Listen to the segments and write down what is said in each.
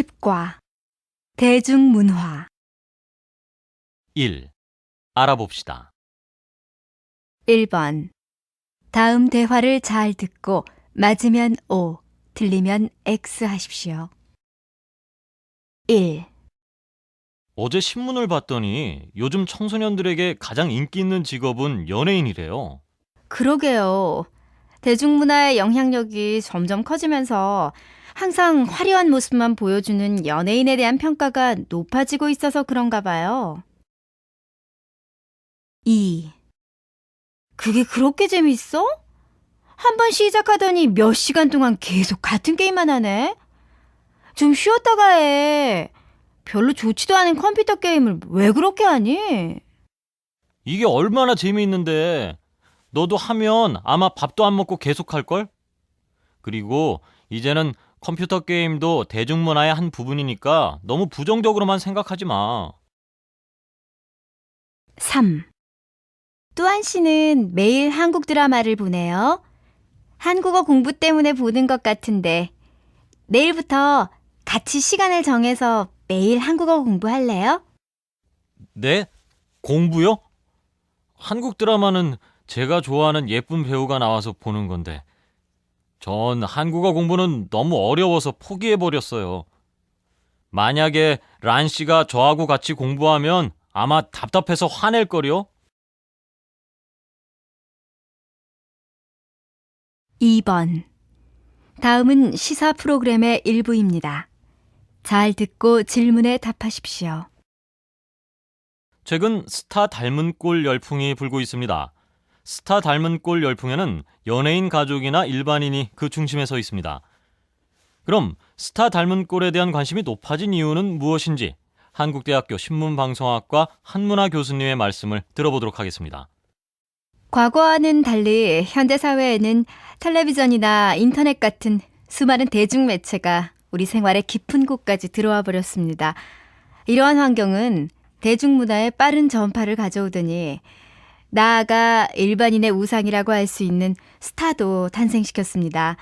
10과 대중문화 1. 알아봅시다. 1번 다음 대화를 잘 듣고 맞으면 O, 틀리면 X 하십시오. 1. 어제 신문을 봤더니 요즘 청소년들에게 가장 인기 있는 직업은 연예인이래요. 그러게요. 대중문화의 영향력이 점점 커지면서 항상 화려한 모습만 보여주는 연예인에 대한 평가가 높아지고 있어서 그런가 봐요. 2. 그게 그렇게 재밌어? 한 번 시작하더니 몇 시간 동안 계속 같은 게임만 하네? 좀 쉬었다가 해. 별로 좋지도 않은 컴퓨터 게임을 왜 그렇게 하니? 이게 얼마나 재미있는데 너도 하면 아마 밥도 안 먹고 계속 할걸? 그리고 이제는 컴퓨터 게임도 대중문화의 한 부분이니까 너무 부정적으로만 생각하지 마. 3. 또한 씨는 매일 한국 드라마를 보네요. 한국어 공부 때문에 보는 것 같은데 내일부터 같이 시간을 정해서 매일 한국어 공부할래요? 네? 공부요? 한국 드라마는 제가 좋아하는 예쁜 배우가 나와서 보는 건데 전 한국어 공부는 너무 어려워서 포기해버렸어요. 만약에 란 씨가 저하고 같이 공부하면 아마 답답해서 화낼걸요? 2번. 다음은 시사 프로그램의 일부입니다. 잘 듣고 질문에 답하십시오. 최근 스타 닮은 꼴 열풍이 불고 있습니다. 스타 닮은 꼴 열풍에는 연예인 가족이나 일반인이 그 중심에 서 있습니다. 그럼 스타 닮은 꼴에 대한 관심이 높아진 이유는 무엇인지 한국대학교 신문방송학과 한문화 교수님의 말씀을 들어보도록 하겠습니다. 과거와는 달리 현대사회에는 텔레비전이나 인터넷 같은 수많은 대중매체가 우리 생활의 깊은 곳까지 들어와 버렸습니다. 이러한 환경은 대중문화의 빠른 전파를 가져오더니 나아가 일반인의 우상이라고 할 수 있는 스타도 탄생시켰습니다.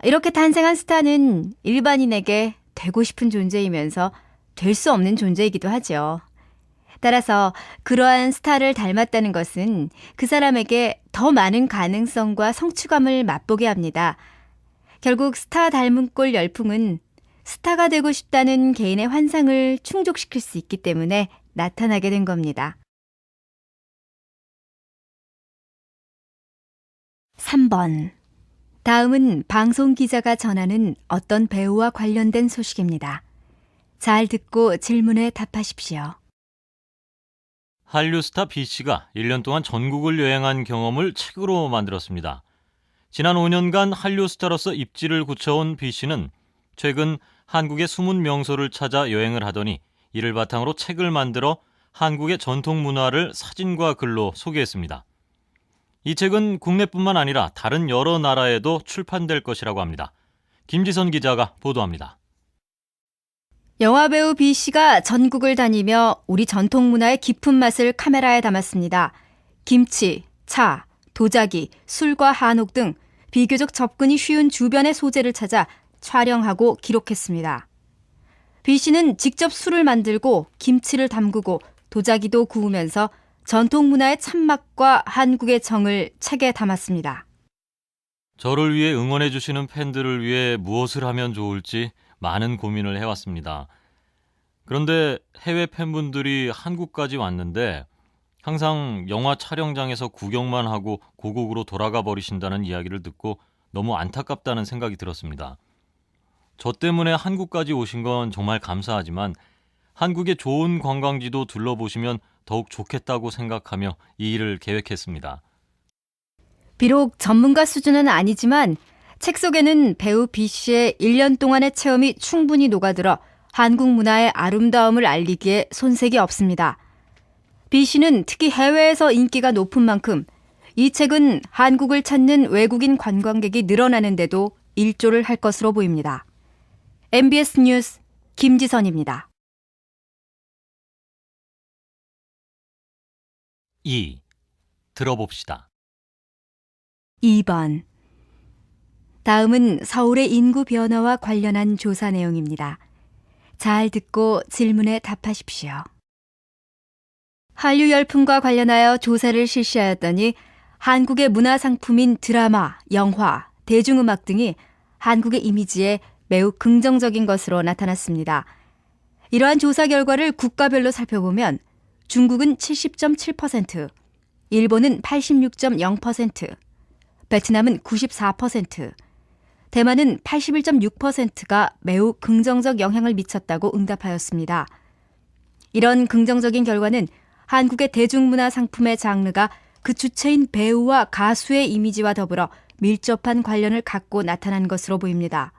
이렇게 탄생한 스타는 일반인에게 되고 싶은 존재이면서 될 수 없는 존재이기도 하죠. 따라서 그러한 스타를 닮았다는 것은 그 사람에게 더 많은 가능성과 성취감을 맛보게 합니다. 결국 스타 닮은 꼴 열풍은 스타가 되고 싶다는 개인의 환상을 충족시킬 수 있기 때문에 나타나게 된 겁니다. 3번. 다음은 방송 기자가 전하는 어떤 배우와 관련된 소식입니다. 잘 듣고 질문에 답하십시오. 한류 스타 B씨가 1년 동안 전국을 여행한 경험을 책으로 만들었습니다. 지난 5년간 한류 스타로서 입지를 굳혀온 B씨는 최근 한국의 숨은 명소를 찾아 여행을 하더니 이를 바탕으로 책을 만들어 한국의 전통 문화를 사진과 글로 소개했습니다. 이 책은 국내뿐만 아니라 다른 여러 나라에도 출판될 것이라고 합니다. 김지선 기자가 보도합니다. 영화배우 B씨가 전국을 다니며 우리 전통 문화의 깊은 맛을 카메라에 담았습니다. 김치, 차, 도자기, 술과 한옥 등 비교적 접근이 쉬운 주변의 소재를 찾아 촬영하고 기록했습니다. B씨는 직접 술을 만들고 김치를 담그고 도자기도 구우면서 전통 문화의 참맛과 한국의 정을 책에 담았습니다. 저를 위해 응원해 주시는 팬들을 위해 무엇을 하면 좋을지 많은 고민을 해왔습니다. 그런데 해외 팬분들이 한국까지 왔는데 항상 영화 촬영장에서 구경만 하고 고국으로 돌아가 버리신다는 이야기를 듣고 너무 안타깝다는 생각이 들었습니다. 저 때문에 한국까지 오신 건 정말 감사하지만 한국의 좋은 관광지도 둘러보시면 더욱 좋겠다고 생각하며 이 일을 계획했습니다. 비록 전문가 수준은 아니지만 책 속에는 배우 B씨의 1년 동안의 체험이 충분히 녹아들어 한국 문화의 아름다움을 알리기에 손색이 없습니다. B씨는 특히 해외에서 인기가 높은 만큼 이 책은 한국을 찾는 외국인 관광객이 늘어나는데도 일조를 할 것으로 보입니다. MBS 뉴스 김지선입니다. 2. 들어봅시다. 2번. 다음은 서울의 인구 변화와 관련한 조사 내용입니다. 잘 듣고 질문에 답하십시오. 한류 열풍과 관련하여 조사를 실시하였더니 한국의 문화상품인 드라마, 영화, 대중음악 등이 한국의 이미지에 매우 긍정적인 것으로 나타났습니다. 이러한 조사 결과를 국가별로 살펴보면 중국은 70.7%, 일본은 86.0%, 베트남은 94%, 대만은 81.6%가 매우 긍정적 영향을 미쳤다고 응답하였습니다. 이런 긍정적인 결과는 한국의 대중문화 상품의 장르가 그 주체인 배우와 가수의 이미지와 더불어 밀접한 관련을 갖고 나타난 것으로 보입니다.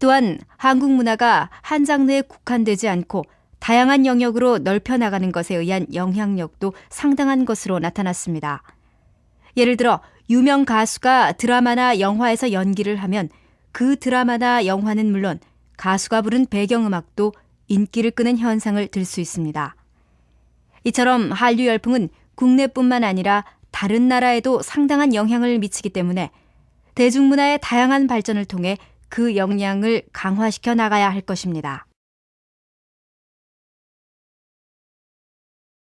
또한 한국 문화가 한 장르에 국한되지 않고 다양한 영역으로 넓혀 나가는 것에 의한 영향력도 상당한 것으로 나타났습니다. 예를 들어 유명 가수가 드라마나 영화에서 연기를 하면 그 드라마나 영화는 물론 가수가 부른 배경음악도 인기를 끄는 현상을 들 수 있습니다. 이처럼 한류 열풍은 국내뿐만 아니라 다른 나라에도 상당한 영향을 미치기 때문에 대중문화의 다양한 발전을 통해 그 역량을 강화시켜 나가야 할 것입니다.